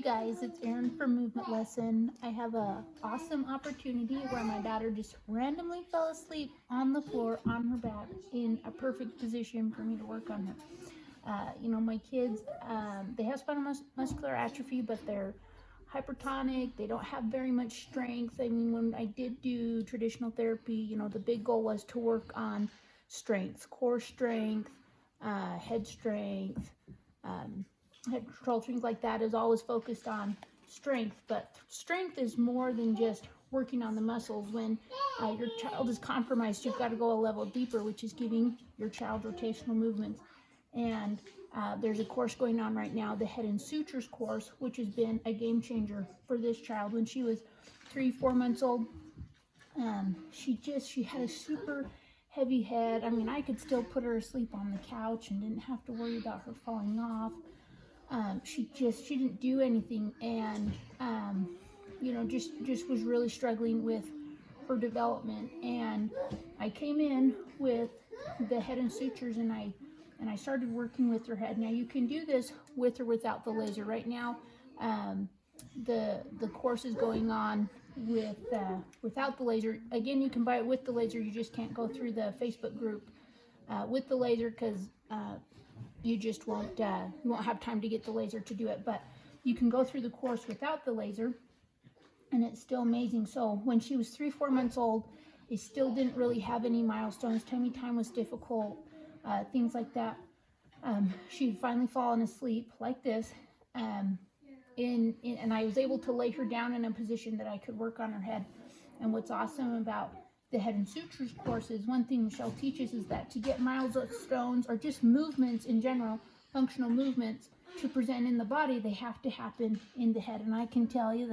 guys, it's Erin from Movement Lesson. I have a awesome opportunity where my daughter just randomly fell asleep on the floor on her back in a perfect position for me to work on her. My kids, they have spinal muscular atrophy, but they're hypertonic. They don't have very much strength. I mean, when I did do traditional therapy, the big goal was to work on strength, core strength, head strength, head control, things like that is always focused on strength. But strength is more than just working on the muscles. When your child is compromised, you've got to go a level deeper, which is giving your child rotational movements. And there's a course going on right now, the Head and Sutures course, which has been a game changer for this child. When she was 3-4 months old, she had a super heavy head. I mean, I could still put her asleep on the couch and didn't have to worry about her falling off. She didn't do anything, and just was really struggling with her development. And I came in with the Head and Sutures, and I started working with her head. Now you can do this with or without the laser. Right now, the course is going on without the laser. Again, you can buy it with the laser. You just can't go through the Facebook group with the laser because you just won't have time to get the laser to do it. But you can go through the course without the laser, and it's still amazing. So when she was 3-4 months old, I still didn't really have any milestones. Tummy time was difficult, things like that. She'd finally fallen asleep like this, and I was able to lay her down in a position that I could work on her head. And what's awesome about the Head and Sutures course is one thing Michelle teaches is that to get milestones or just movements in general, functional movements to present in the body, they have to happen in the head. And I can tell you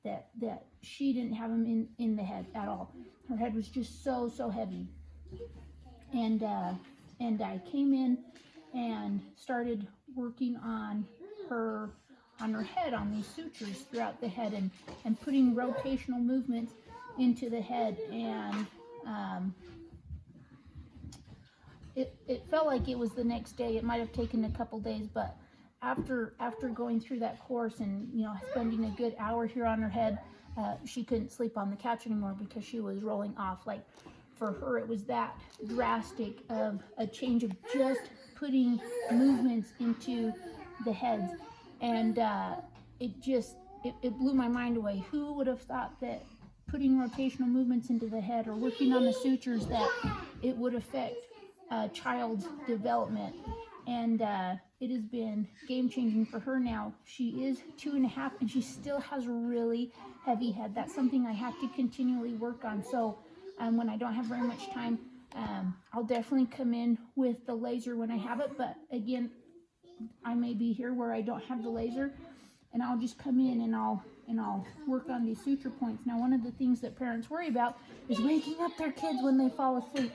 that she didn't have them in the head at all. Her head was just so heavy. And I came in and started working on her head, on these sutures throughout the head, and putting rotational movements into the head. And it felt like it was the next day. It might have taken a couple days, but after going through that course and spending a good hour here on her head, she couldn't sleep on the couch anymore because she was rolling off. Like, for her, it was that drastic of a change of just putting movements into the heads. And it blew my mind away. Who would have thought that putting rotational movements into the head or working on the sutures, that it would affect a child's development? And it has been game-changing for her now. She is 2.5, and she still has a really heavy head. That's something I have to continually work on. So when I don't have very much time, I'll definitely come in with the laser when I have it. But again, I may be here where I don't have the laser, and I'll just come in and I'll work on these suture points. Now, one of the things that parents worry about is waking up their kids when they fall asleep.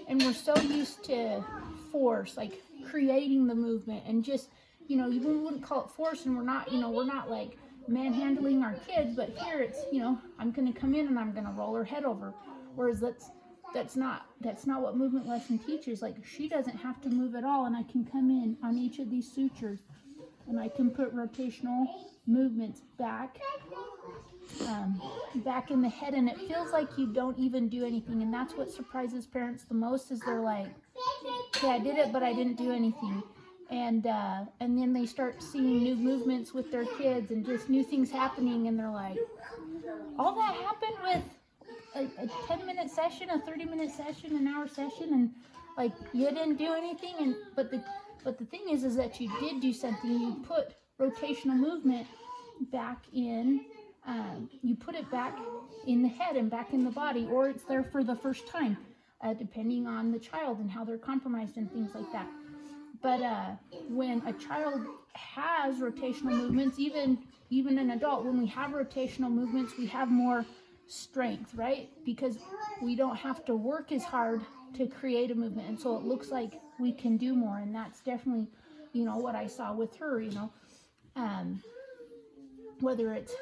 And we're so used to force, like creating the movement, and just, you wouldn't call it force, and we're not like manhandling our kids, but here it's, I'm going to come in and I'm going to roll her head over. Whereas that's not what movement lesson teaches. Like, she doesn't have to move at all, and I can come in on each of these sutures and I can put rotational movements back in the head, and it feels like you don't even do anything. And that's what surprises parents the most, is they're like, okay, I did it, but I didn't do anything. And then they start seeing new movements with their kids and just new things happening, and they're like, all that happened with a 10-minute session, a 30-minute session, an hour session, and like, you didn't do anything. And but the thing is that you did do something. You put rotational movement back in. You put it back in the head and back in the body, or it's there for the first time, depending on the child and how they're compromised and things like that. But when a child has rotational movements, even an adult, when we have rotational movements, we have more strength, right? Because we don't have to work as hard to create a movement, and so it looks like we can do more. And that's definitely, what I saw with her. Whether it's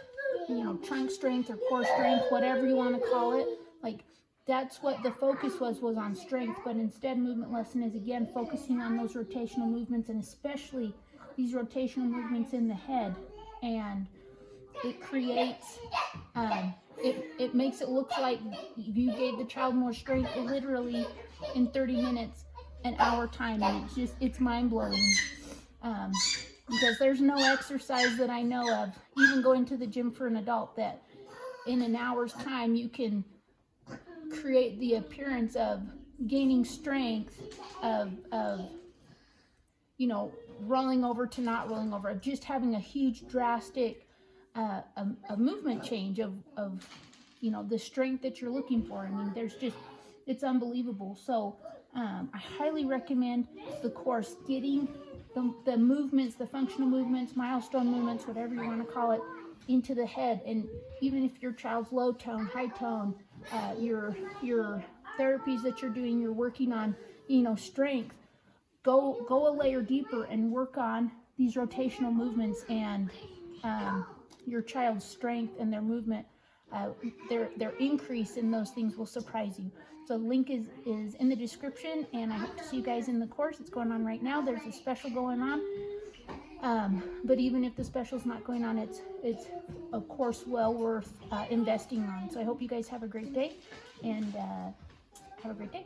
trunk strength or core strength, whatever you want to call it, like, that's what the focus was on strength. But instead, movement lesson is again focusing on those rotational movements, and especially these rotational movements in the head. and it creates, it makes it look like you gave the child more strength literally in 30 minutes, an hour time, and it's mind-blowing. Because there's no exercise that I know of, even going to the gym for an adult, that in an hour's time you can create the appearance of gaining strength, of you know, rolling over to not rolling over, of just having a huge drastic a movement change of you know, the strength that you're looking for. I mean, there's just, it's unbelievable. So I highly recommend the course, getting the movements, the functional movements, milestone movements, whatever you want to call it, into the head. And even if your child's low tone, high tone, your therapies that you're doing, you're working on, you know, strength, go a layer deeper and work on these rotational movements, and your child's strength and their movement, their increase in those things will surprise you. So the link is in the description, and I hope to see you guys in the course. It's going on right now. There's a special going on. But even if the special's not going on, it's a course well worth investing on. So I hope you guys have a great day, and have a great day.